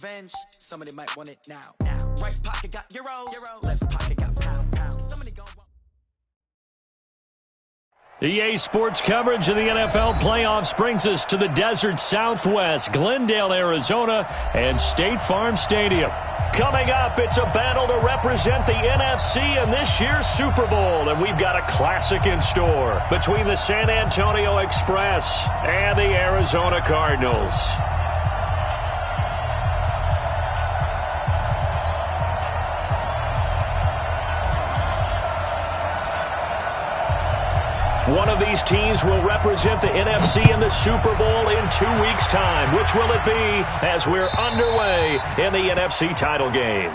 Revenge, somebody might want it now. Right pocket got euros, left pocket got pound. Somebody gon' want. EA Sports coverage of the NFL playoffs brings us to the desert Southwest, Glendale, Arizona, and State Farm Stadium. Coming up, it's a battle to represent the NFC in this year's Super Bowl, and we've got a classic in store between the San Antonio Express and the Arizona Cardinals. One of these teams will represent the NFC in the Super Bowl in 2 weeks' time. Which will it be as we're underway in the NFC title game?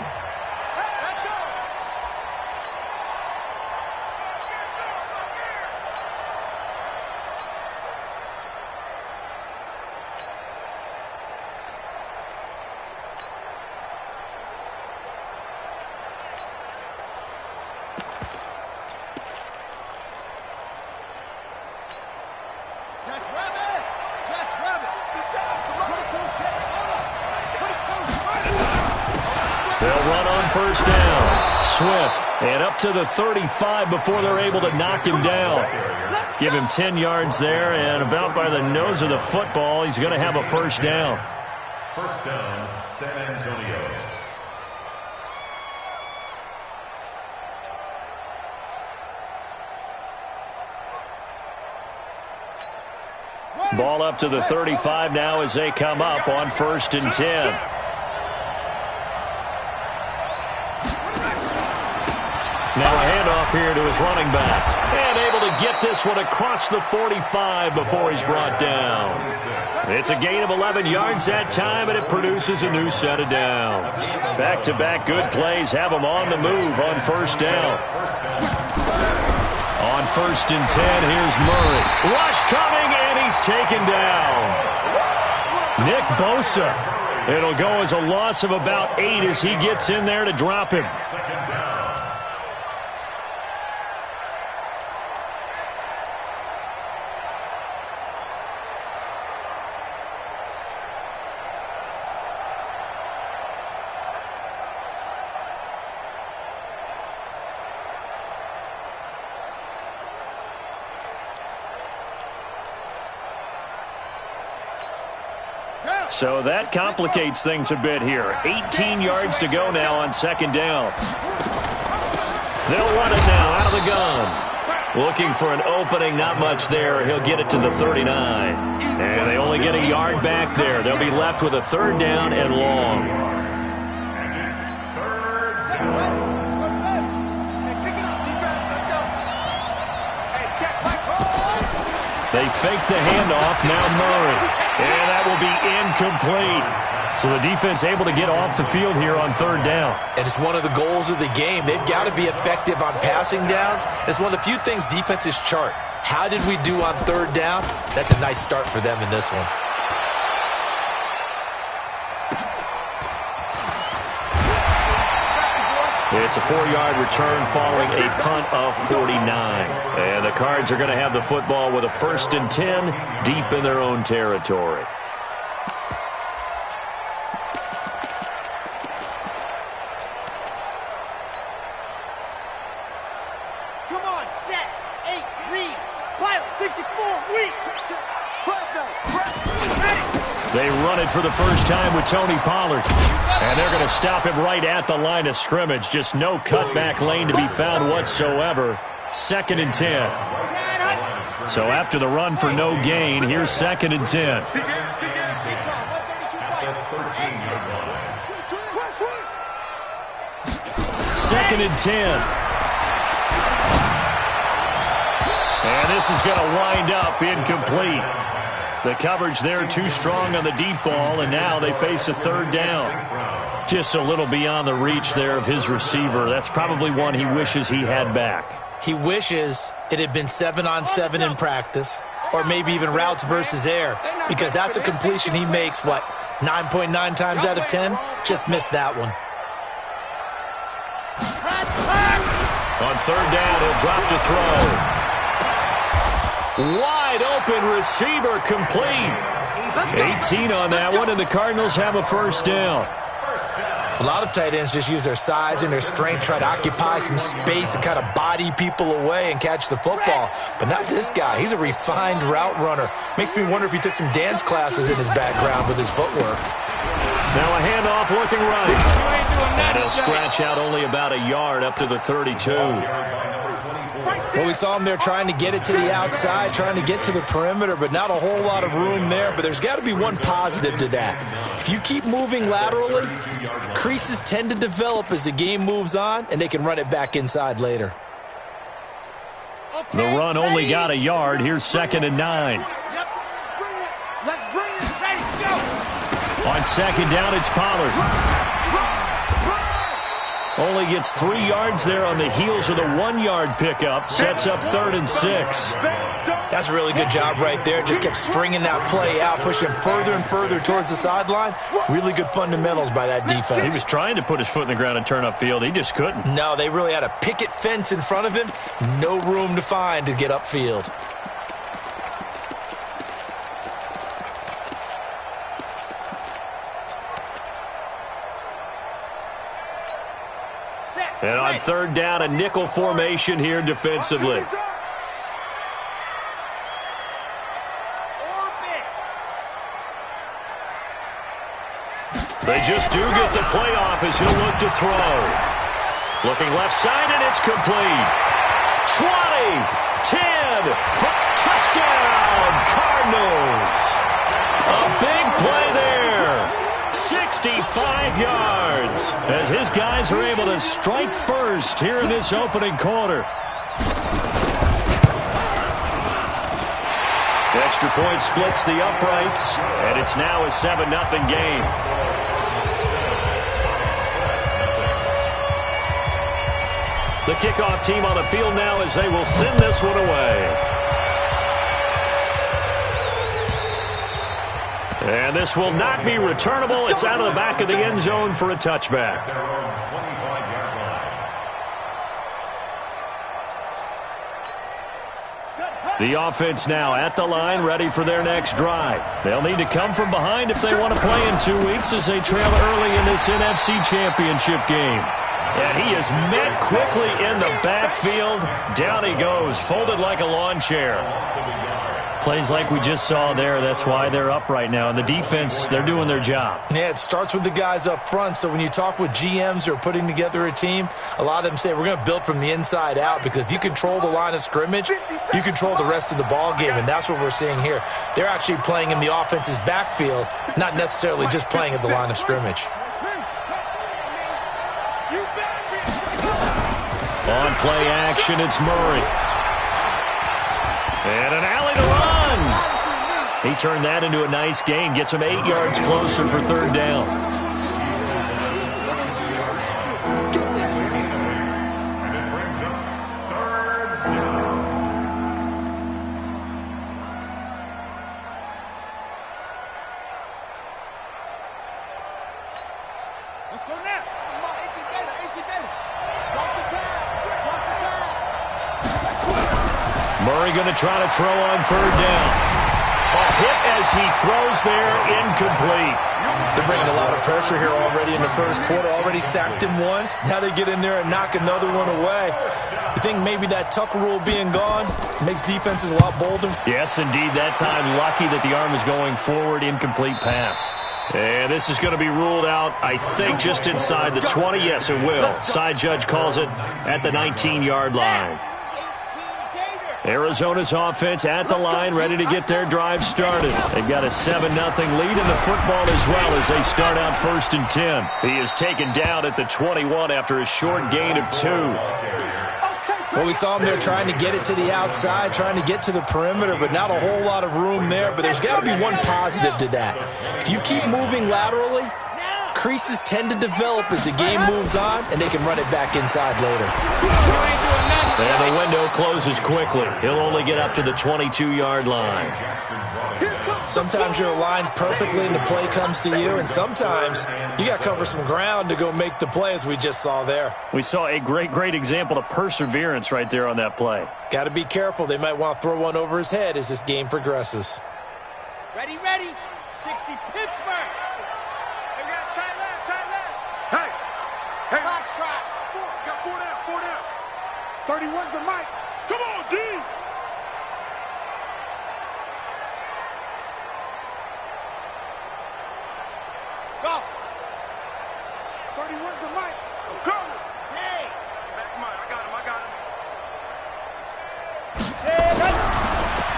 First down. Swift, and up to the 35 before they're able to knock him down. Give him 10 yards there, and about by the nose of the football, he's going to have a first down. First down, San Antonio. Ball up to the 35 now as they come up on 1st and 10. Now a handoff here to his running back. And able to get this one across the 45 before he's brought down. It's a gain of 11 yards that time, and it produces a new set of downs. Back-to-back good plays have him on the move on 1st down. On 1st and 10, here's Murray. Rush coming, and he's taken down. Nick Bosa. It'll go as a loss of about 8 as he gets in there to drop him. So that complicates things a bit here. 18 yards to go now on 2nd down. They'll run it now out of the gun. Looking for an opening, not much there. He'll get it to the 39. And they only get a yard back there. They'll be left with a 3rd down and long. They fake the handoff, now Murray. And that will be incomplete. So the defense able to get off the field here on 3rd down. And it's one of the goals of the game. They've got to be effective on passing downs. It's one of the few things defenses chart. How did we do on 3rd down? That's a nice start for them in this one. It's a 4-yard return following a punt of 49. And the Cards are going to have the football with a 1st and 10 deep in their own territory. Come on, set, 8, read, pilot, 64, read, They run it for the first time with Tony Pollard. And they're going to stop him right at the line of scrimmage. Just no cutback lane to be found whatsoever. 2nd and 10. So after the run for no gain, here's 2nd and 10. 2nd and 10. And this is going to wind up incomplete. The coverage there too strong on the deep ball, and now they face a 3rd down. Just a little beyond the reach there of his receiver. That's probably one he wishes he had back. He wishes it had been 7-on-7 in practice, or maybe even routes versus air, because that's a completion he makes, 9.9 times out of 10? Just missed that one. On 3rd down, he'll drop to throw. Wide open receiver complete. 18 on that one, and the Cardinals have a first down. A lot of tight ends just use their size and their strength, try to occupy some space and kind of body people away and catch the football. But not this guy. He's a refined route runner. Makes me wonder if he took some dance classes in his background with his footwork. Now a handoff looking right. And he'll scratch out only about a yard up to the 32. Well, we saw him there trying to get it to the outside, trying to get to the perimeter, but not a whole lot of room there. But there's got to be one positive to that. If you keep moving laterally, creases tend to develop as the game moves on, and they can run it back inside later. The run only got a yard. Here's 2nd and 9. Let's bring it. Ready, go. On 2nd down, it's Pollard. Only gets 3 yards there on the heels of the 1-yard pickup. Sets up 3rd and 6. That's a really good job right there. Just kept stringing that play out, pushing him further and further towards the sideline. Really good fundamentals by that defense. He was trying to put his foot in the ground and turn upfield. He just couldn't. No, they really had a picket fence in front of him. No room to find to get upfield. And on 3rd down, a nickel formation here defensively. They just do get the play off as he'll look to throw. Looking left side, and it's complete. 20, 10, touchdown, Cardinals. A big play there. 65 yards as his guys are able to strike first here in this opening quarter. The extra point splits the uprights, and it's now a 7-0 game. The kickoff team on the field now as they will send this one away. And this will not be returnable. It's out of the back of the end zone for a touchback. The offense now at the line, ready for their next drive. They'll need to come from behind if they want to play in 2 weeks as they trail early in this NFC Championship game. And he is met quickly in the backfield. Down he goes, folded like a lawn chair. Plays like we just saw there. That's why they're up right now. And the defense, they're doing their job. Yeah, it starts with the guys up front. So when you talk with GMs who are putting together a team, a lot of them say we're going to build from the inside out, because if you control the line of scrimmage, you control the rest of the ball game. And that's what we're seeing here. They're actually playing in the offense's backfield, not necessarily just playing at the line of scrimmage. On play action, it's Murray. And an alley to run. He turned that into a nice gain. Gets him 8 yards closer for 3rd down. And it brings up 3rd down. Let's go now. Come on, 18 data. Cross the pass. Murray going to try to throw on 3rd down. A hit as he throws there, incomplete. They're bringing a lot of pressure here already in the first quarter. Already sacked him once. Now they get in there and knock another one away. You think maybe that Tucker rule being gone makes defenses a lot bolder? Yes, indeed. That time, lucky that the arm is going forward. Incomplete pass. And this is going to be ruled out, I think, just inside the 20. Yes, it will. Side judge calls it at the 19-yard line. Arizona's offense at the line, ready to get their drive started. They've got a 7-0 lead in the football as well as they start out 1st and 10. He is taken down at the 21 after a short gain of 2. Well, we saw him there trying to get it to the outside, trying to get to the perimeter, but not a whole lot of room there. But there's got to be one positive to that. If you keep moving laterally, creases tend to develop as the game moves on, and they can run it back inside later. And the window closes quickly. He'll only get up to the 22-yard line. Sometimes you're aligned perfectly and the play comes to you, and sometimes you got to cover some ground to go make the play, as we just saw there. We saw a great example of perseverance right there on that play. Got to be careful. They might want to throw one over his head as this game progresses. Ready. 60, Pittsburgh. We got tight left, tight left. Hey, hey, Box shot. got 4 down, 4 down. 31's the mic. Come on, D. Go. 31's the mic. Go. Hey. That's mine. I got him.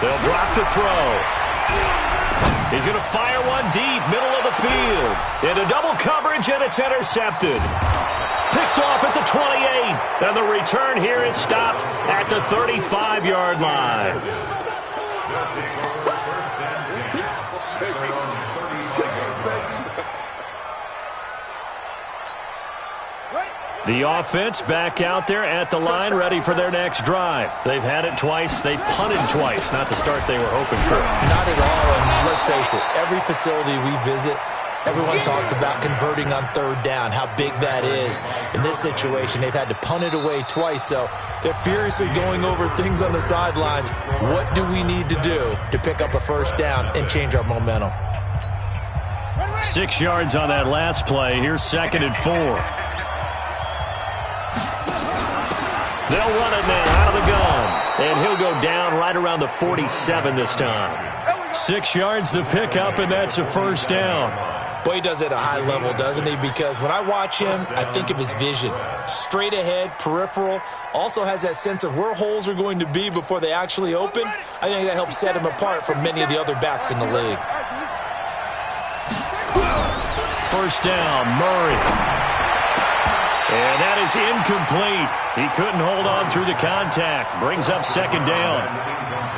They'll drop to throw. He's going to fire one deep, middle of the field. Into double coverage, and it's intercepted. Picked off at the 28. And the return here is stopped at the 35-yard line. The offense back out there at the line, ready for their next drive. They've had it twice. They've punted twice. Not the start they were hoping for. Not at all, and let's face it, every facility we visit, everyone talks about converting on third down, how big that is. In this situation, they've had to punt it away twice, so they're furiously going over things on the sidelines. What do we need to do to pick up a first down and change our momentum? 6 yards on that last play. Here's 2nd and 4. They'll run it now out of the gun. And he'll go down right around the 47 this time. 6 yards to pick up, and that's a first down. Boy, he does it at a high level, doesn't he? Because when I watch him, I think of his vision. Straight ahead, peripheral. Also has that sense of where holes are going to be before they actually open. I think that helps set him apart from many of the other backs in the league. First down, Murray. And that is incomplete. He couldn't hold on through the contact. Brings up 2nd down.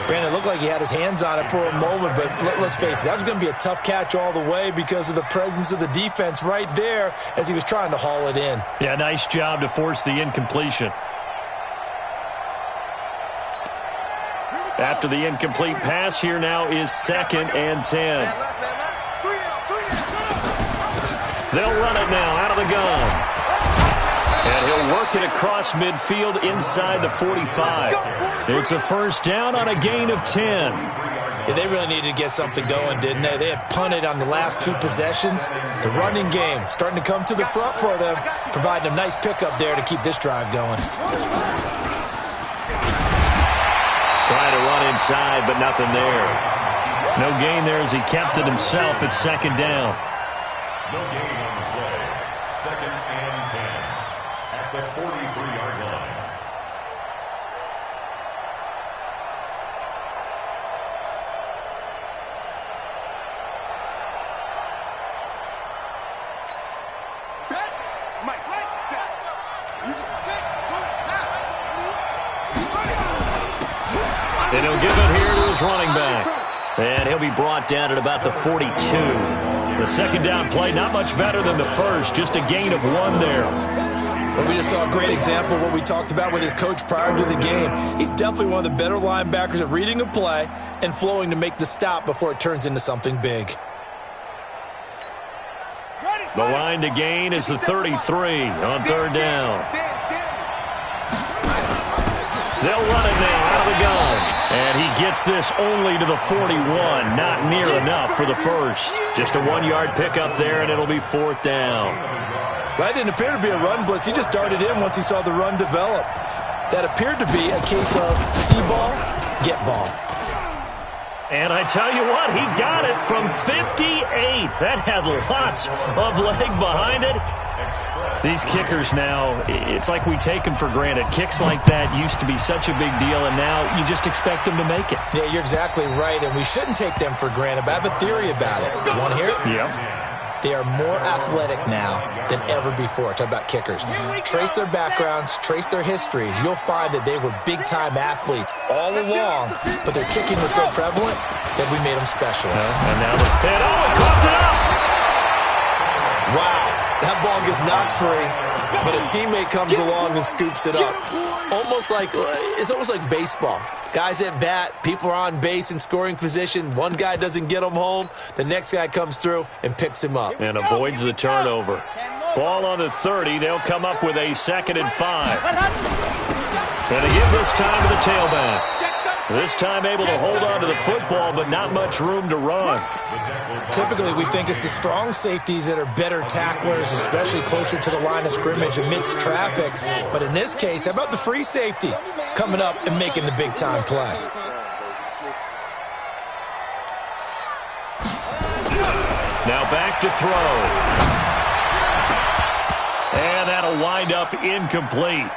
Brandon, it looked like he had his hands on it for a moment, but let's face it, that was going to be a tough catch all the way because of the presence of the defense right there as he was trying to haul it in. Yeah, nice job to force the incompletion. After the incomplete pass, here now is 2nd and 10. They'll run it now out of the gun. And he'll work it across midfield inside the 45. It's a first down on a gain of 10. Yeah, they really needed to get something going, didn't they? They had punted on the last 2 possessions. The running game starting to come to the front for them, providing a nice pickup there to keep this drive going. Trying to run inside, but nothing there. No gain there as he kept it himself at 2nd down. No gain on the play. 2nd and 10 at the 43-yard line. Mike, right set. Use it to set. And he'll give it here to his running back. And he'll be brought down at about the 42. The 2nd down play, not much better than the first, just a gain of 1 there. But we just saw a great example of what we talked about with his coach prior to the game. He's definitely one of the better linebackers at reading a play and flowing to make the stop before it turns into something big. The line to gain is the 33 on 3rd down. They'll run it now out of the gun. And he gets this only to the 41. Not near enough for the first. Just a 1-yard pickup there, and it'll be 4th down. That didn't appear to be a run blitz. He just darted in once he saw the run develop. That appeared to be a case of see ball, get ball. And I tell you what, he got it from 58. That had lots of leg behind it. These kickers now, it's like we take them for granted. Kicks like that used to be such a big deal, and now you just expect them to make it. Yeah, you're exactly right, and we shouldn't take them for granted, but I have a theory about it. You want to hear it? Yep. They are more athletic now than ever before. Talk about kickers. Trace their backgrounds, trace their histories. You'll find that they were big-time athletes all along, but their kicking was so prevalent that we made them specialists. And now the pin. Oh, he coughed it up! Wow, that ball gets knocked free, but a teammate comes along and scoops it up. It's almost like baseball. Guys at bat, people are on base in scoring position. One guy doesn't get him home. The next guy comes through and picks him up. And avoids the turnover. Ball on the 30. They'll come up with a 2nd and 5. And they give this time to the tailback. This time able to hold on to the football, but not much room to run. Typically, we think it's the strong safeties that are better tacklers, especially closer to the line of scrimmage amidst traffic. But in this case, how about the free safety coming up and making the big-time play? Now back to throw. And that'll wind up incomplete.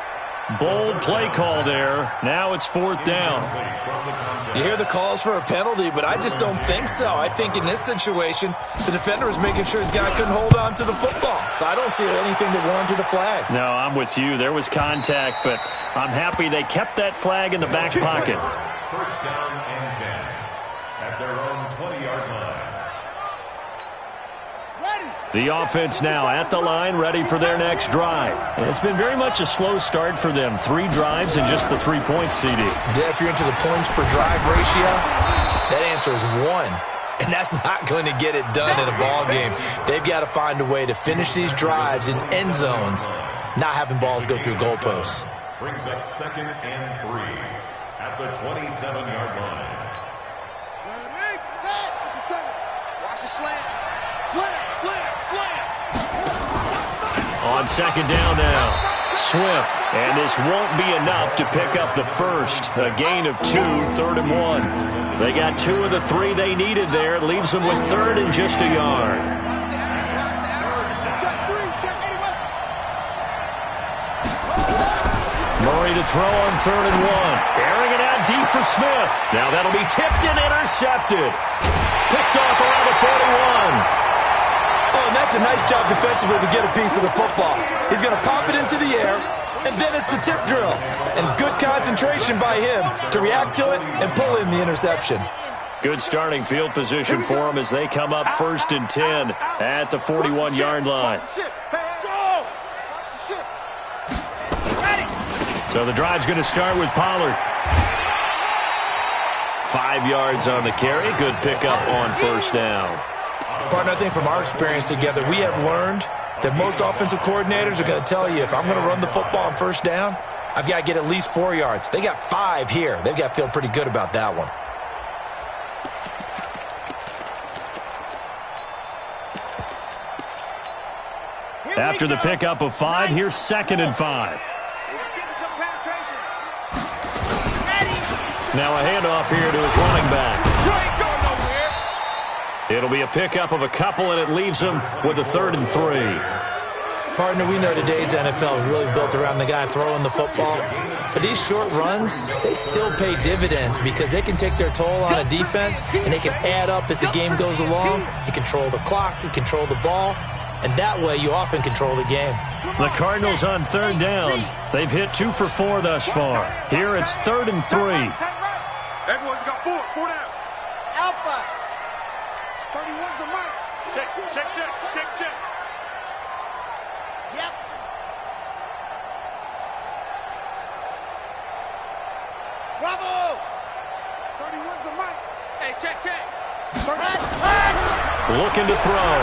Bold play call there. Now it's 4th down. You hear the calls for a penalty, but I just don't think so. I think in this situation, the defender was making sure his guy couldn't hold on to the football. So I don't see anything that warranted a flag. No, I'm with you. There was contact, but I'm happy they kept that flag in the back pocket. 1st down and 10 at their own 20-yard line. The offense now at the line, ready for their next drive. And it's been very much a slow start for them. 3 drives and just the 3 points, CD. Yeah, if you're into the points per drive ratio, that answer is 1. And that's not going to get it done in a ball game. They've got to find a way to finish these drives in end zones, not having balls go through goalposts. Brings up 2nd and 3 at the 27-yard line. Watch the slam. Slam. On 2nd down now, Swift. And this won't be enough to pick up the first. A gain of 2, 3rd and 1. They got 2 of the 3 they needed there. It leaves them with 3rd and just a yard. Murray to throw on 3rd and 1. Airing it out deep for Smith. Now that'll be tipped and intercepted. Picked off around the 41. Oh, and that's a nice job defensively to get a piece of the football. He's going to pop it into the air, and then it's the tip drill. And good concentration by him to react to it and pull in the interception. Good starting field position for him as they come up 1st and 10 at the 41-yard line. So the drive's going to start with Pollard. 5 yards on the carry. Good pickup on 1st down. Partner, I think from our experience together, we have learned that most offensive coordinators are going to tell you, if I'm going to run the football on 1st down, I've got to get at least 4 yards. They got 5 here. They've got to feel pretty good about that one. After the pickup of 5, here's 2nd and 5. Now a handoff here to his running back. It'll be a pickup of a couple, and it leaves him with a 3rd and 3. Partner, we know today's NFL is really built around the guy throwing the football. But these short runs, they still pay dividends because they can take their toll on a defense, and they can add up as the game goes along. You control the clock, you control the ball, and that way you often control the game. The Cardinals on 3rd down. They've hit 2 for 4 thus far. Here it's 3rd and 3. Everyone's got 4 down. Alpha. 31's the mic. Check. Yep. Bravo. 31's the mic. Hey, check. Looking to throw.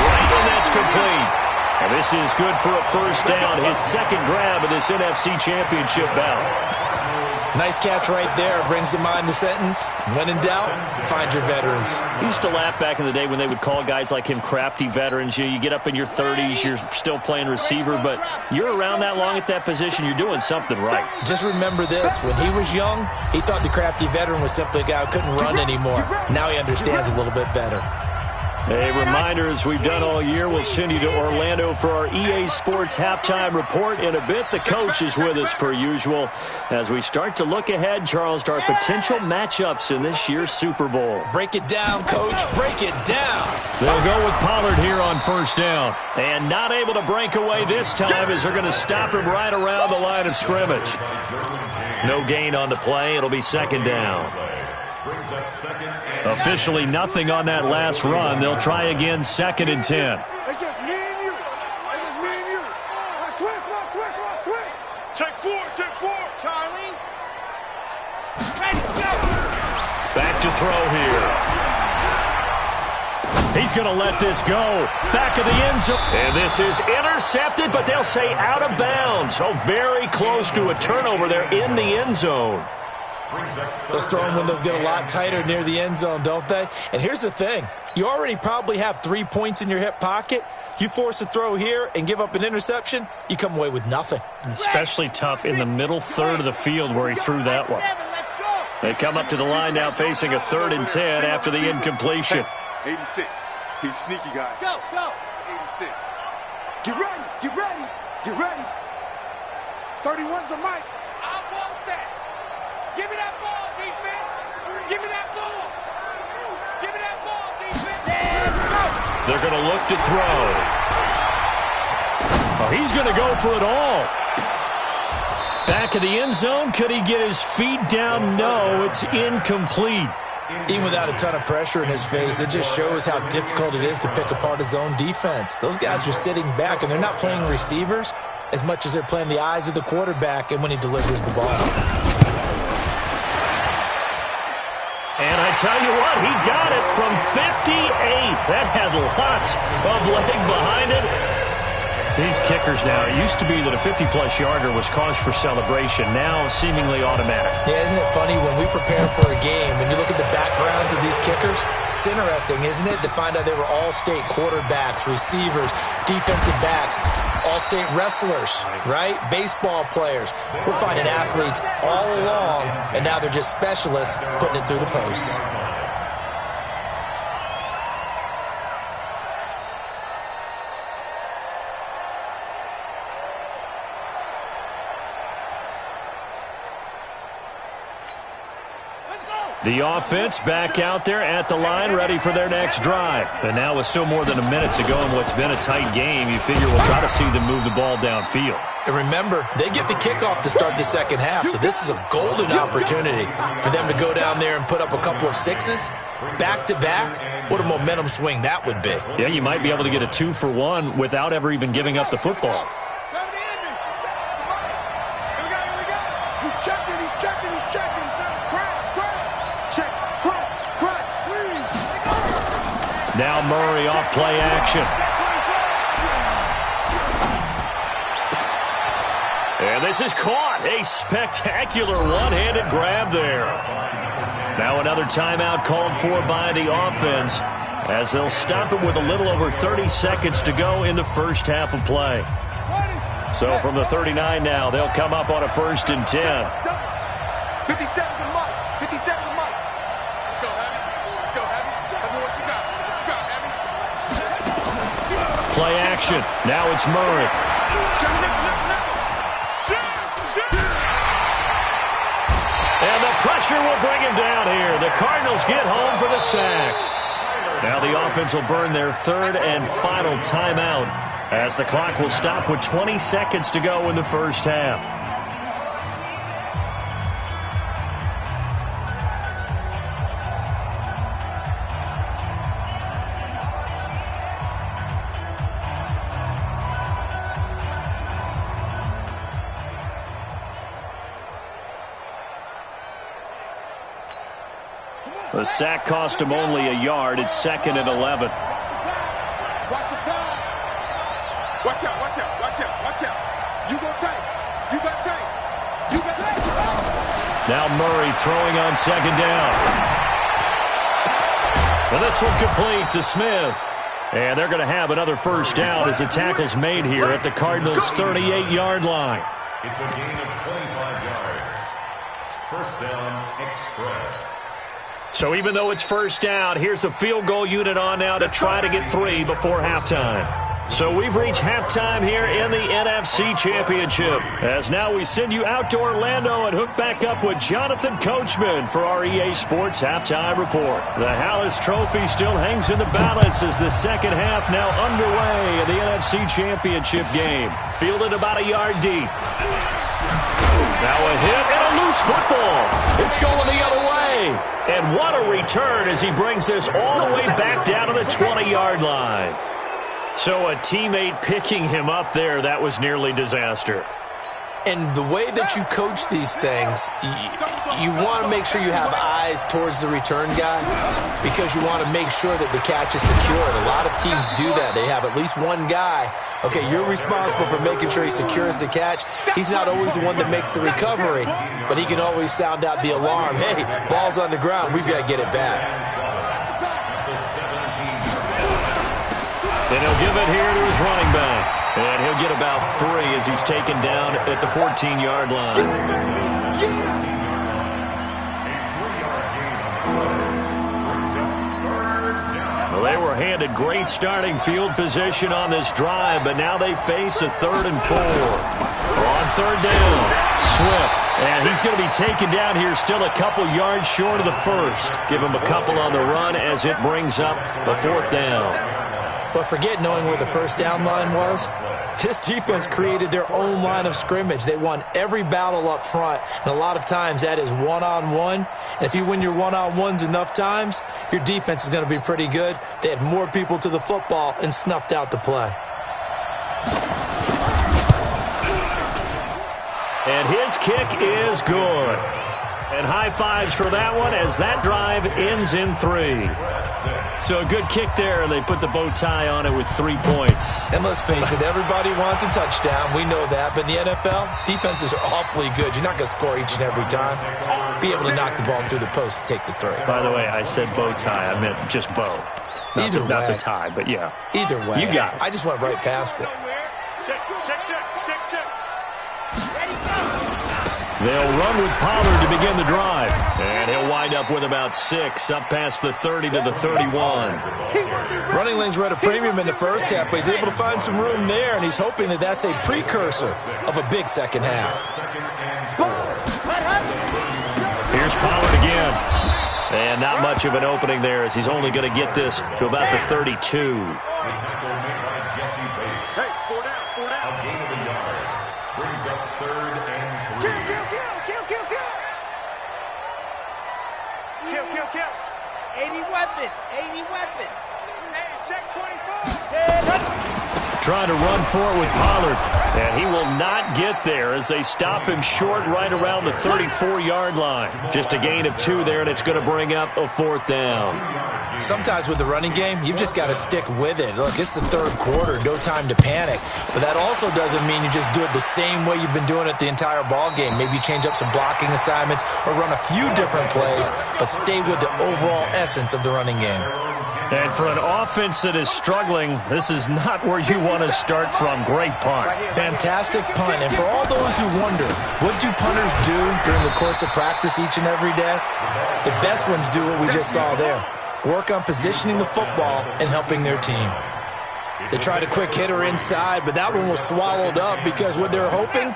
Right, and that's complete. And this is good for a 1st down. His 2nd grab of this NFC Championship bout. Nice catch right there. Brings to mind the sentence, when in doubt, find your veterans. I used to laugh back in the day when they would call guys like him crafty veterans. You get up in your 30s, you're still playing receiver, but you're around that long at that position, you're doing something right. Just remember this. When he was young, he thought the crafty veteran was simply a guy who couldn't run anymore. Now he understands a little bit better. A reminder, as we've done all year, we'll send you to Orlando for our EA Sports Halftime Report. In a bit, the coach is with us per usual as we start to look ahead, Charles, to our potential matchups in this year's Super Bowl. Break it down, Coach. Break it down. They'll go with Pollard here on 1st down. And not able to break away this time as they're going to stop him right around the line of scrimmage. No gain on the play. It'll be 2nd down. Officially nothing on that last run. They'll try again 2nd and 10. It's just me and you. Switch. Check 4. Charlie. Ready, go. Back to throw here. He's going to let this go. Back of the end zone. And this is intercepted, but they'll say out of bounds. So very close to a turnover there in the end zone. Those throwing windows get a lot tighter near the end zone, don't they? And here's the thing. You already probably have 3 points in your hip pocket. You force a throw here and give up an interception, you come away with nothing. Especially tough in the middle third of the field where he threw that one. They come up to the line now facing a 3rd and 10 after the incompletion. 86. He's sneaky, guys. Go, go. 86. Get ready, get ready, get ready. 31's the mic. I want that. Give me that ball, defense. Give me that ball. Give me that ball, defense. They're going to look to throw. Oh, he's going to go for it all. Back of the end zone. Could he get his feet down? No, it's incomplete. Even without a ton of pressure in his face, it just shows how difficult it is to pick apart his own defense. Those guys are sitting back, and they're not playing receivers as much as they're playing the eyes of the quarterback and when he delivers the ball. And I tell you what, he got it from 58. That had lots of leg behind it. These kickers now, it used to be that a 50-plus yarder was cause for celebration. Now, seemingly automatic. Yeah, isn't it funny when we prepare for a game, when you look at the backgrounds of these kickers, it's interesting, isn't it, to find out they were all-state quarterbacks, receivers, defensive backs, all-state wrestlers, right? Baseball players. We're finding athletes all along, and now they're just specialists putting it through the posts. The offense back out there at the line, ready for their next drive. And now with still more than a minute to go in what's been a tight game, you figure we'll try to see them move the ball downfield. And remember, they get the kickoff to start the second half, so this is a golden opportunity for them to go down there and put up a couple of sixes back-to-back. What a momentum swing that would be. Yeah, you might be able to get a 2-for-1 without ever even giving up the football. He's checking, he's checking, he's checking. Crash, crash. Check, crash, crash, squeeze. Now Murray off play action. And this is caught. A spectacular one-handed grab there. Now another timeout called for by the offense as they'll stop it with a little over 30 seconds to go in the first half of play. So from the 39 now, they'll come up on a 1st and 10. 57 to the mic. 57 to the mic. Let's go, Heavy. Let's go, Heavy. Heavy, what you got? What you got, Heavy? Play action. Now it's Murray. And the pressure will bring him down here. The Cardinals get home for the sack. Now the offense will burn their 3rd and final timeout as the clock will stop with 20 seconds to go in the first half. The sack cost him only a yard. It's 2nd and 11. Watch the pass. Watch out, watch out, watch out, watch out. You go tight. You got tight. You got tight. Now Murray throwing on 2nd down. Well, this one complete to Smith. And they're going to have another first down as the tackle's made here at the Cardinals' 38-yard line. It's a gain of 25 yards. First down, Express. So even though it's first down, here's the field goal unit on now to try to get 3 before halftime. So we've reached halftime here in the NFC Championship. As now we send you out to Orlando and hook back up with Jonathan Coachman for our EA Sports Halftime Report. The Hallis Trophy still hangs in the balance as the second half now underway in the NFC Championship game. Fielded about a yard deep. Now a hit and a loose football. It's going the other way. And what a return as he brings this all the way back down to the 20-yard line. So a teammate picking him up there, that was nearly disaster. And the way that you coach these things, you want to make sure you have eyes towards the return guy because you want to make sure that the catch is secured. A lot of teams do that. They have at least one guy. Okay, you're responsible for making sure he secures the catch. He's not always the one that makes the recovery, but he can always sound out the alarm. Hey, ball's on the ground. We've got to get it back. And he'll give it here to his running back. And he'll get about 3 as he's taken down at the 14-yard line. Well, they were handed great starting field position on this drive, but now they face a 3rd and 4. On 3rd down, Swift. And he's going to be taken down here still a couple yards short of the first. Give him a couple on the run as it brings up the 4th down. But forget knowing where the first down line was. This defense created their own line of scrimmage. They won every battle up front, and a lot of times that is one-on-one. And if you win your one-on-ones enough times, your defense is going to be pretty good. They had more people to the football and snuffed out the play. And his kick is good. And high fives for that one as that drive ends in 3. So a good kick there, and they put the bow tie on it with 3 points. And let's face it, everybody wants a touchdown. We know that. But in the NFL, defenses are awfully good. You're not going to score each and every time. Be able to knock the ball through the post and take the 3. By the way, I said bow tie. I meant just bow. Not the tie, but yeah. Either way. You got it. I just went right past it. They'll run with Pollard to begin the drive. And he'll wind up with about 6, up past the 30 to the 31. Running lanes were at a premium in the first half, but he's able to find some room there, and he's hoping that that's a precursor of a big second half. Here's Pollard again. And not much of an opening there as he's only going to get this to about the 32. Kill. 80 weapon. Hey, check 24. Trying to run for it with Pollard. And he will not get there as they stop him short right around the 34-yard line. Just a gain of 2 there, and it's going to bring up a 4th down. Sometimes with the running game, you've just got to stick with it. Look, it's the 3rd quarter, no time to panic. But that also doesn't mean you just do it the same way you've been doing it the entire ball game. Maybe change up some blocking assignments or run a few different plays, but stay with the overall essence of the running game. And for an offense that is struggling, this is not where you want to start from. Great punt. Fantastic punt. And for all those who wonder, what do punters do during the course of practice each and every day? The best ones do what we just saw there. Work on positioning the football and helping their team. They tried a quick hitter inside, but that one was swallowed up because what they're hoping,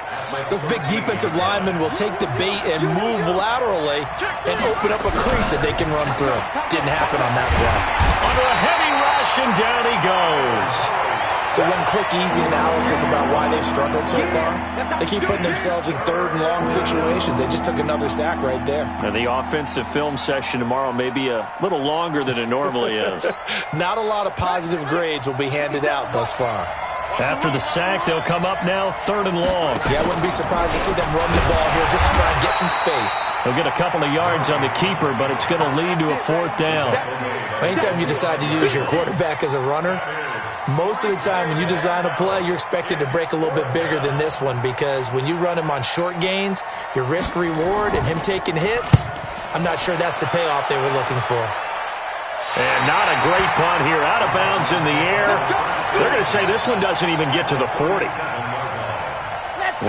those big defensive linemen will take the bait and move laterally and open up a crease that they can run through. Didn't happen on that play. Under a heavy rush, and down he goes. So one quick, easy analysis about why they've struggled so far. They keep putting themselves in 3rd and long situations. They just took another sack right there. And the offensive film session tomorrow may be a little longer than it normally is. Not a lot of positive grades will be handed out thus far. After the sack, they'll come up now 3rd and long. Yeah, I wouldn't be surprised to see them run the ball here just to try and get some space. They'll get a couple of yards on the keeper, but it's going to lead to a 4th down. Anytime you decide to use your quarterback as a runner, most of the time when you design a play, you're expected to break a little bit bigger than this one because when you run him on short gains, your risk-reward and him taking hits, I'm not sure that's the payoff they were looking for. And not a great punt here. Out of bounds in the air. They're going to say this one doesn't even get to the 40.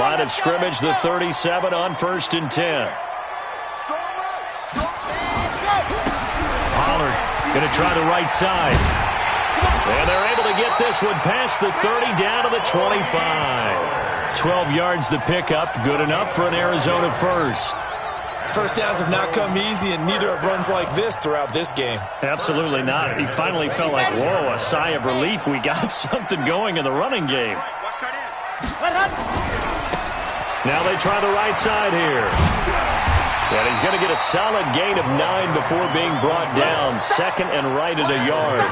Line of scrimmage, the 37 on 1st and 10. Pollard going to try the right side. And they're able to get this one past the 30 down to the 25. 12 yards the pickup. Good enough for an Arizona first. First downs have not come easy, and neither have runs like this throughout this game. Absolutely not. He finally felt like, whoa, a sigh of relief. We got something going in the running game. Now they try the right side here. And he's going to get a solid gain of 9 before being brought down. Second and right at a yard.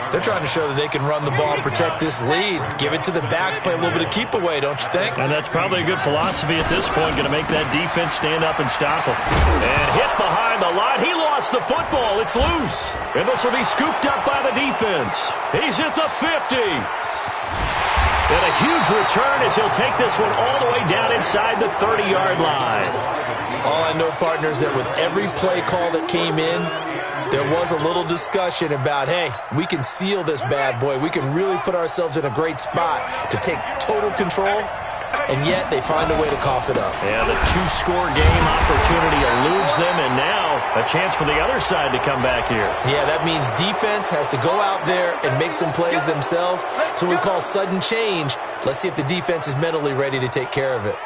They're trying to show that they can run the ball and protect this lead. Give it to the backs, play a little bit of keep away, don't you think? And that's probably a good philosophy at this point. Going to make that defense stand up and stop him. And hit behind the line. He lost the football. It's loose. And this will be scooped up by the defense. He's at the 50. And a huge return as he'll take this one all the way down inside the 30-yard line. All I know, partners, that with every play call that came in, there was a little discussion about, hey, we can seal this bad boy. We can really put ourselves in a great spot to take total control, and yet they find a way to cough it up. Yeah, the 2-score game opportunity eludes them, and now a chance for the other side to come back here. Yeah, that means defense has to go out there and make some plays themselves. So we call sudden change. Let's see if the defense is mentally ready to take care of it.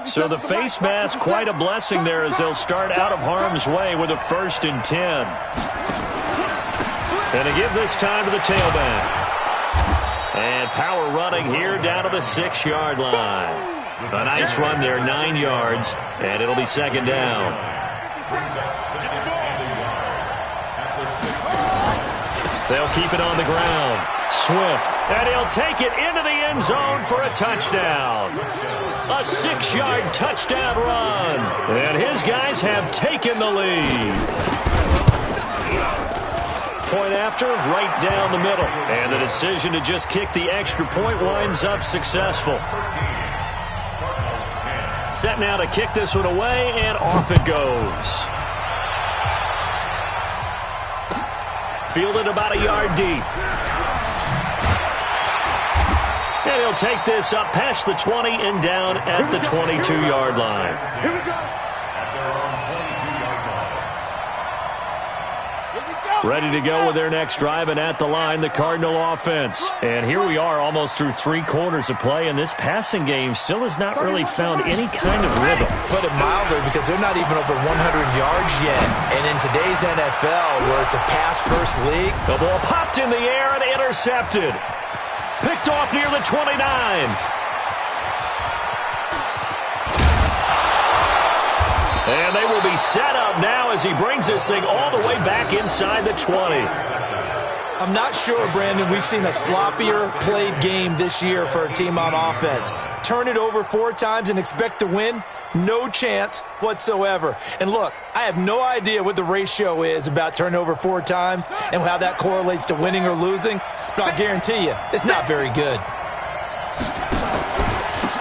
So the face mask, quite a blessing there as they'll start out of harm's way with a 1st and 10. And to give this time to the tailback. And power running here down to the 6-yard line. A nice run there, 9 yards, and it'll be 2nd down. They'll keep it on the ground. Swift, and he'll take it into the end zone for a touchdown. A 6-yard touchdown run. And his guys have taken the lead. Point after, right down the middle. And the decision to just kick the extra point winds up successful. Set now to kick this one away, and off it goes. Fielded about a yard deep. And he'll take this up past the 20 and down at the 22-yard line. Here we go. Ready to go with their next drive, and at the line, the Cardinal offense. And here we are almost through 3 quarters of play, and this passing game still has not really found any kind of rhythm. Put it mildly, because they're not even over 100 yards yet. And in today's NFL, where it's a pass-first league, the ball popped in the air and intercepted. Picked off near the 29. And they will be set up now as he brings this thing all the way back inside the 20. I'm not sure, Brandon, we've seen a sloppier played game this year for a team on offense. Turn it over 4 times and expect to win? No chance whatsoever. And look, I have no idea what the ratio is about turning over 4 times and how that correlates to winning or losing, but I'll guarantee you, it's not very good.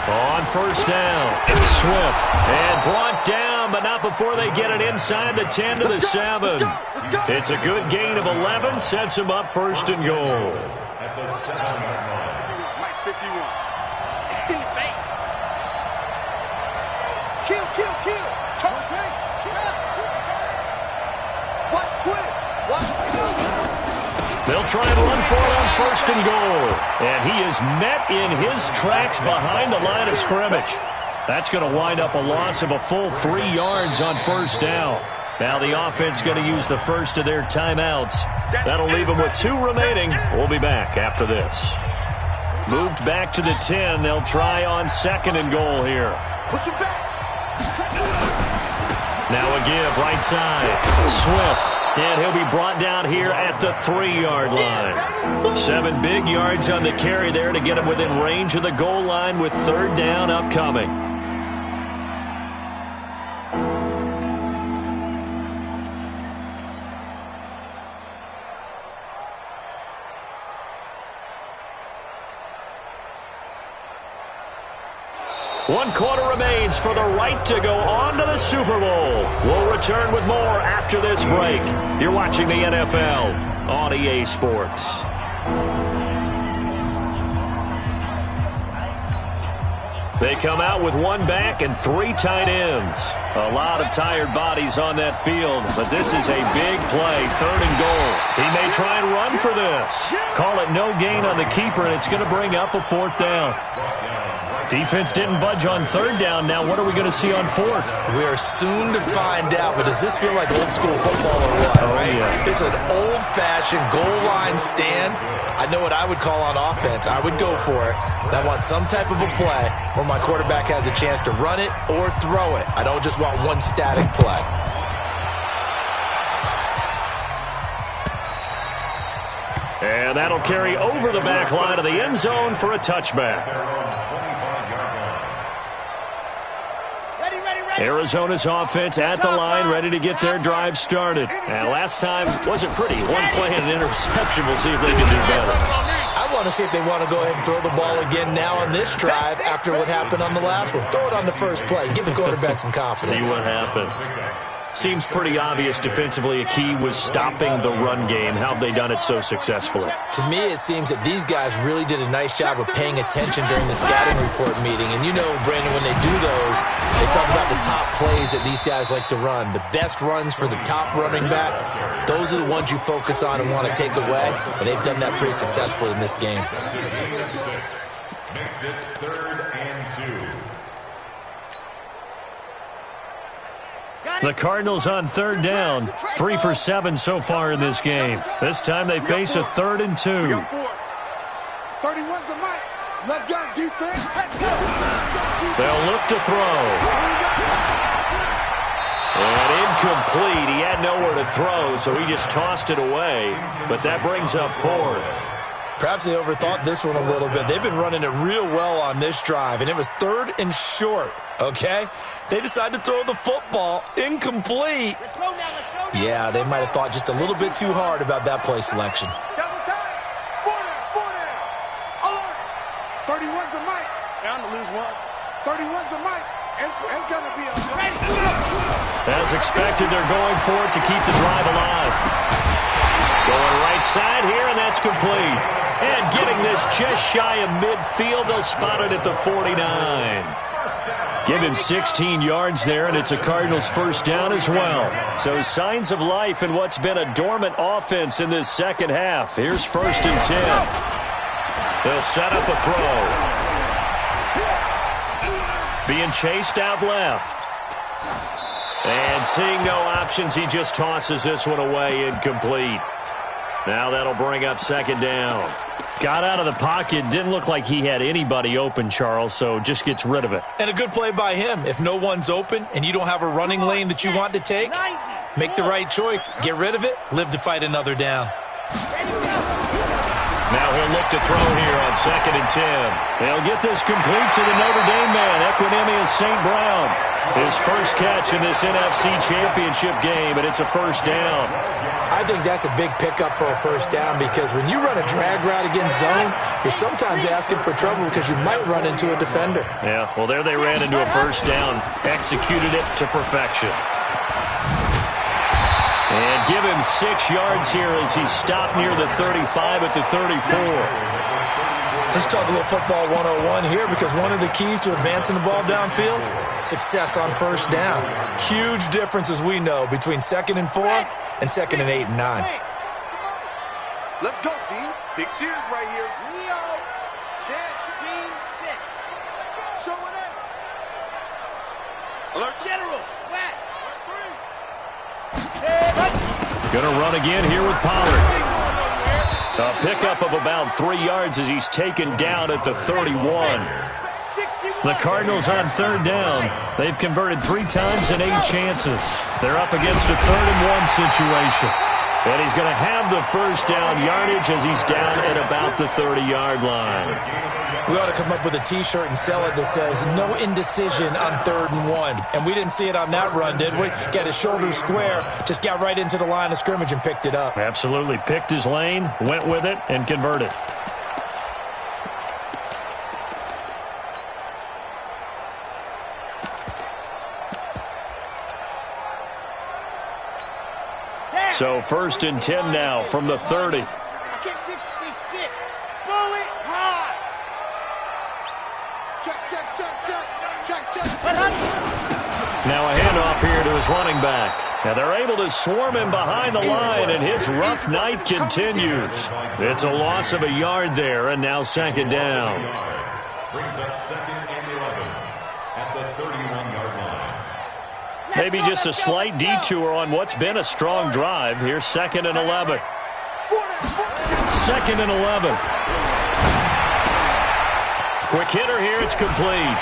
On 1st down, Swift, and brought down, but not before they get it inside the 10 to the 7. It's a good gain of 11, sets him up 1st and goal. At the 7-yard line. Mike 51. In the face. Kill. Turn. Watch twist. They'll try and run for it on 1st and goal. And he is met in his tracks behind the line of scrimmage. That's going to wind up a loss of a full 3 yards on 1st down. Now the offense going to use the first of their timeouts. That'll leave them with 2 remaining. We'll be back after this. Moved back to the 10. They'll try on 2nd and goal here. Push him back. Now a give right side. Swift. And he'll be brought down here at the 3-yard line. 7 big yards on the carry there to get him within range of the goal line with 3rd down upcoming. One quarter remains for the right to go on to the Super Bowl. We'll return with more after this break. You're watching the NFL on EA Sports. They come out with 1 back and 3 tight ends. A lot of tired bodies on that field, but this is a big play, 3rd and goal. He may try and run for this. Call it no gain on the keeper, and it's going to bring up a 4th down. Defense didn't budge on 3rd down. Now what are we going to see on 4th? We are soon to find out, but does this feel like old school football or what? Oh, right? Yeah. It's an old-fashioned goal line stand. I know what I would call on offense. I would go for it. And I want some type of a play where my quarterback has a chance to run it or throw it. I don't just want one static play. And that'll carry over the back line of the end zone for a touchback. Arizona's offense at the line, ready to get their drive started. And last time wasn't pretty. One play and an interception. We'll see if they can do better. I want to see if they want to go ahead and throw the ball again now on this drive after what happened on the last one. Throw it on the first play. Give the quarterback some confidence. See what happens. Seems pretty obvious defensively a key was stopping the run game. How have they done it so successfully? To me, it seems that these guys really did a nice job of paying attention during the scouting report meeting. And you know, Brandon, when they do those, they talk about the top plays that these guys like to run. The best runs for the top running back, those are the ones you focus on and want to take away. And they've done that pretty successfully in this game. Makes it 3rd and 2. The Cardinals on 3rd down. 3 for 7 so far in this game. This time they face a 3rd and 2. 31's the mic. Let's go, defense. They'll look to throw. And incomplete. He had nowhere to throw, so he just tossed it away. But that brings up 4th. Perhaps they overthought this one a little bit. They've been running it real well on this drive, and it was 3rd and short, okay? They decided to throw the football incomplete. Let's go now, let's go now. Yeah, they might have thought just a little bit too hard about that play selection. Double time. 4 down. Alert. 31's the mic. Down to lose one. 31's the mic. It's going to be a... As expected, they're going for it to keep the drive alive. Going right side here, and that's complete. And getting this just shy of midfield, they'll spot it at the 49. Give him 16 yards there, and it's a Cardinals 1st down as well. So signs of life in what's been a dormant offense in this second half. Here's 1st and 10. They'll set up a throw. Being chased out left. And seeing no options, he just tosses this one away, incomplete. Now that'll bring up 2nd down. Got out of the pocket. Didn't look like he had anybody open, Charles, so just gets rid of it. And a good play by him. If no one's open and you don't have a running lane that you want to take, make the right choice. Get rid of it. Live to fight another down. Now he'll look to throw here on 2nd and 10. They'll get this complete to the Notre Dame man, Equinemius St. Brown. His first catch in this NFC Championship game, and it's a 1st down. I think that's a big pickup for a 1st down because when you run a drag route against zone, you're sometimes asking for trouble because you might run into a defender. Yeah, well, there they ran into a 1st down. Executed it to perfection. And give him 6 yards here as he stopped near the 35 at the 34. Let's talk a little football 101 here because one of the keys to advancing the ball downfield, success on 1st down. Huge difference, as we know, between 2nd and 4 and 2nd and 8 and 9. Let's go, D. Big series right here. Leo, catch, scene 6. Show it up. Alert. General, West. Gonna run again here with Pollard. A pickup of about 3 yards as he's taken down at the 31. The Cardinals on 3rd down. They've converted 3 times in 8 chances. They're up against a 3rd and 1 situation. And he's going to have the 1st down yardage as he's down at about the 30-yard line. We ought to come up with a T-shirt and sell it that says, no indecision on 3rd and 1. And we didn't see it on that run, did we? Got his shoulders square, just got right into the line of scrimmage and picked it up. Absolutely. Picked his lane, went with it, and converted. So 1st and 10 now from the 30. 66. Bullet high. Now a handoff here to his running back. And they're able to swarm him behind the line, and his rough night continues. It's a loss of a yard there, and now second down. Brings up second and 11 at the 31-yard line. Maybe just a slight detour on what's been a strong drive. Here's second and 11. Second and 11. Quick hitter here. It's complete.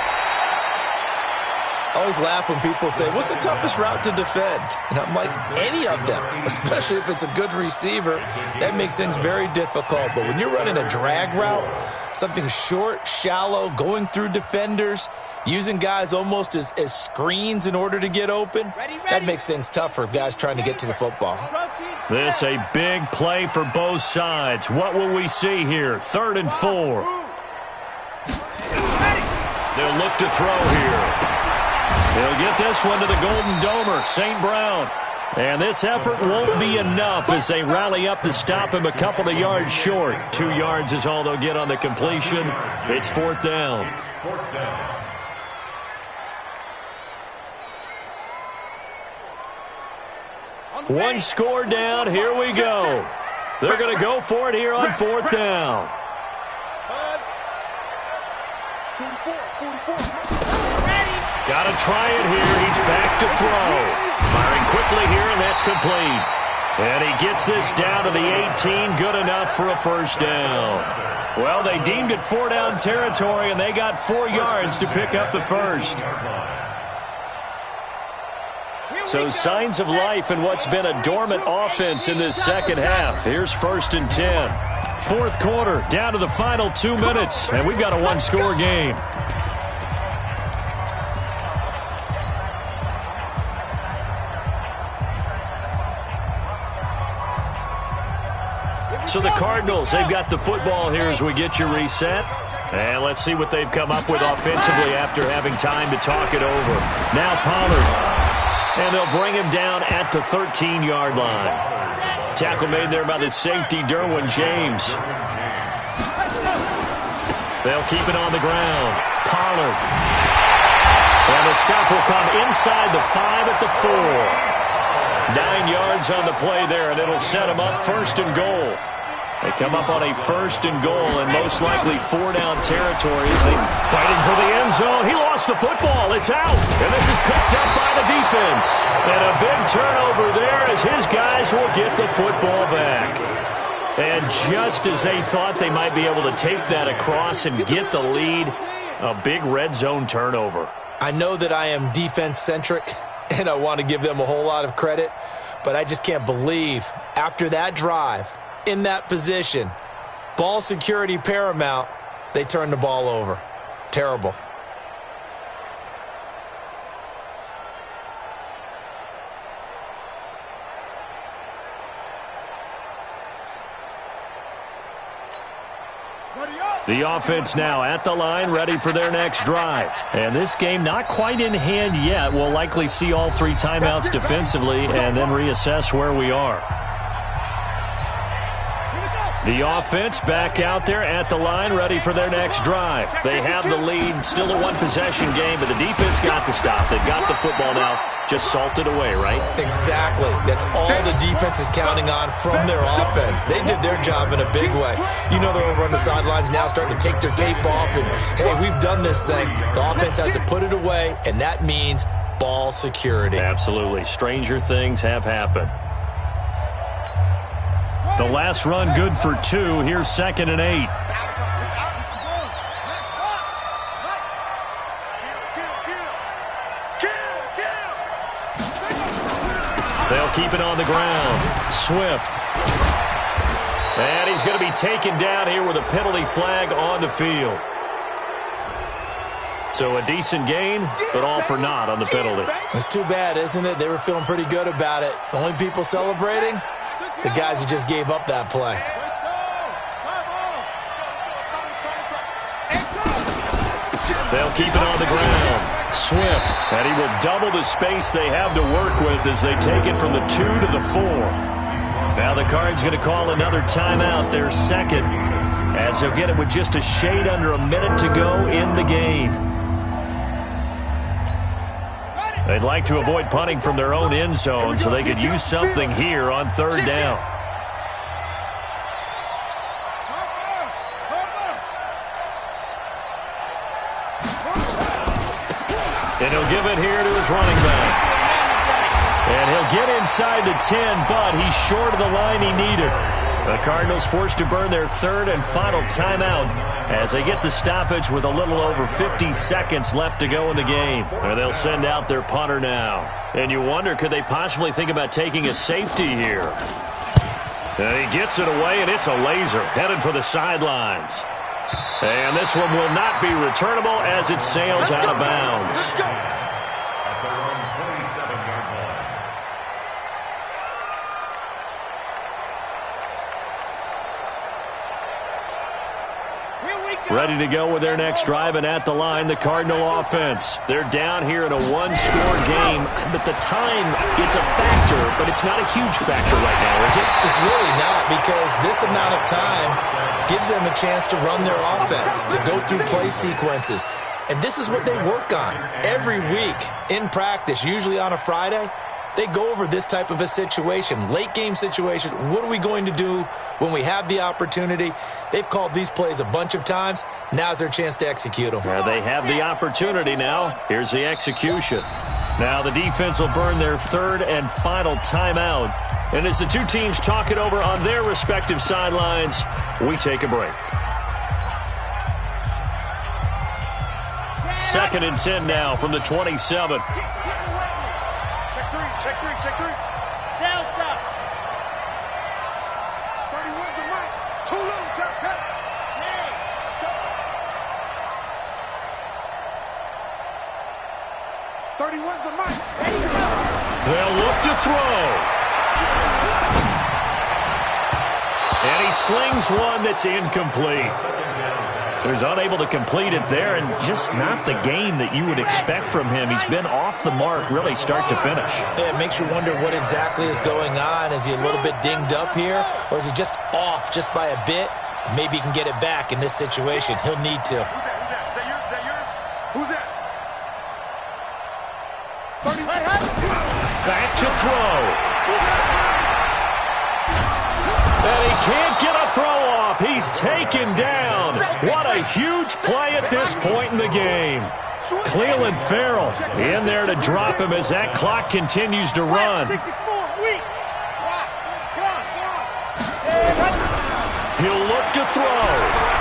I always laugh when people say, what's the toughest route to defend? And I'm like, any of them, especially if it's a good receiver. That makes things very difficult. But when you're running a drag route, something short, shallow, going through defenders, using guys almost as screens in order to get open, that makes things tough for guys trying to get to the football. This a big play for both sides. What will we see here? 3rd and 4. They'll look to throw here. He'll get this one to the Golden Domer, St. Brown. And this effort won't be enough as they rally up to stop him a couple of yards short. 2 yards is all they'll get on the completion. It's 4th down. One score down. Here we go. They're going to go for it here on 4th down. Got to try it here. He's back to throw. Firing quickly here, and that's complete. And he gets this down to the 18. Good enough for a first down. Well, they deemed it 4-down territory, and they got 4 yards to pick up the first. So signs of life in what's been a dormant offense in this second half. Here's 1st and 10. 4th quarter, down to the final 2 minutes, and we've got a one-score game. So the Cardinals, they've got the football here as we get you reset. And let's see what they've come up with offensively after having time to talk it over. Now Pollard. And they'll bring him down at the 13-yard line. Tackle made there by the safety, Derwin James. They'll keep it on the ground. Pollard. And the stop will come inside the 5 at the 4. 9 yards on the play there, and it'll set them up 1st and goal. They come up on a 1st and goal and most likely 4-down territories. They fighting for the end zone. He lost the football. It's out. And this is picked up by the defense. And a big turnover there as his guys will get the football back. And just as they thought they might be able to take that across and get the lead, a big red zone turnover. I know that I am defense-centric, and I want to give them a whole lot of credit, but I just can't believe after that drive, in that position, ball security paramount, they turn the ball over. Terrible. The offense now at the line, ready for their next drive. And this game not quite in hand yet. We'll likely see all 3 timeouts defensively and then reassess where we are. The offense back out there at the line, ready for their next drive. They have the lead, still a one-possession game, but the defense got the stop. They've got the football now, just salted away, right? Exactly. That's all the defense is counting on from their offense. They did their job in a big way. You know they're over on the sidelines now starting to take their tape off, and, hey, we've done this thing. The offense has to put it away, and that means ball security. Absolutely. Stranger things have happened. The last run good for 2. Here's 2nd and 8. They'll keep it on the ground. Swift. And he's going to be taken down here with a penalty flag on the field. So a decent gain, but all for naught on the penalty. It's too bad, isn't it? They were feeling pretty good about it. The only people celebrating? The guys who just gave up that play. They'll keep it on the ground. Swift, and he will double the space they have to work with as they take it from the 2 to the 4. Now the Cards going to call another timeout, their second. as they'll get it with just a shade under a minute to go in the game. They'd like to avoid punting from their own end zone so they could use something here on third down. And he'll give it here to his running back. And he'll get inside the 10, but he's short of the line he needed. The Cardinals forced to burn their third and final timeout as they get the stoppage with a little over 50 seconds left to go in the game. And they'll send out their punter now. And you wonder, could they possibly think about taking a safety here? And he gets it away, and it's a laser headed for the sidelines. And this one will not be returnable as it sails out of bounds. At their own 27-yard line. Ready to go with their next drive, and at the line, the Cardinal offense. They're down here in a one-score game, but the time, it's a factor, but it's not a huge factor right now, is it? It's really not, because this amount of time gives them a chance to run their offense, to go through play sequences. And this is what they work on every week in practice, usually on a Friday. They go over this type of a situation, late game situation. What are we going to do when we have the opportunity? They've called these plays a bunch of times. Now's their chance to execute them. Yeah, they have the opportunity now. Here's the execution. Now the defense will burn their third and final timeout. And as the two teams talk it over on their respective sidelines, we take a break. 2nd and 10 now from the 27. Check three. Delta. 31's the mic. Too little, cut. Hey. 31's the mic. They'll look to throw. And he slings one that's incomplete. So he's unable to complete it there, and just not the game that you would expect from him. He's been off the mark really start to finish. Yeah, it makes you wonder what exactly is going on. Is he a little bit dinged up here, or is he just off just by a bit? Maybe he can get it back in this situation. He'll need to. Who's that? Back to throw. And he can't get a throw off. He's taken down. What a huge play at this point in the game. Cleveland Farrell in there to drop him as that clock continues to run. He'll look to throw.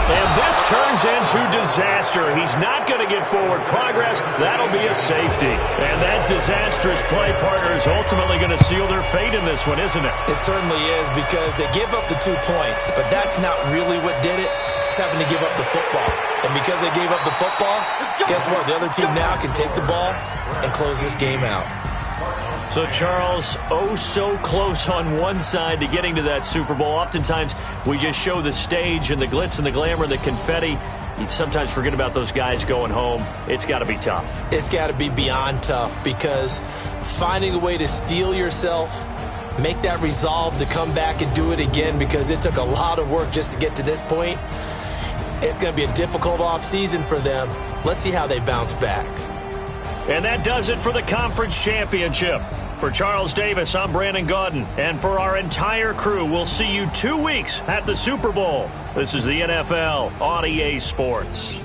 And this turns into disaster. He's not going to get forward progress. That'll be a safety. And that disastrous play partner is ultimately going to seal their fate in this one, isn't it? It certainly is, because they give up the 2 points, but that's not really what did it. It's having to give up the football. And because they gave up the football, guess what? The other team now can take the ball and close this game out. So, Charles, oh so close on one side to getting to that Super Bowl. Oftentimes, we just show the stage and the glitz and the glamour and the confetti. You sometimes forget about those guys going home. It's got to be tough. It's got to be beyond tough, because finding a way to steel yourself, make that resolve to come back and do it again, because it took a lot of work just to get to this point. It's going to be a difficult offseason for them. Let's see how they bounce back. And that does it for the conference championship. For Charles Davis, I'm Brandon Gaudin. And for our entire crew, we'll see you 2 weeks at the Super Bowl. This is the NFL on EA Sports.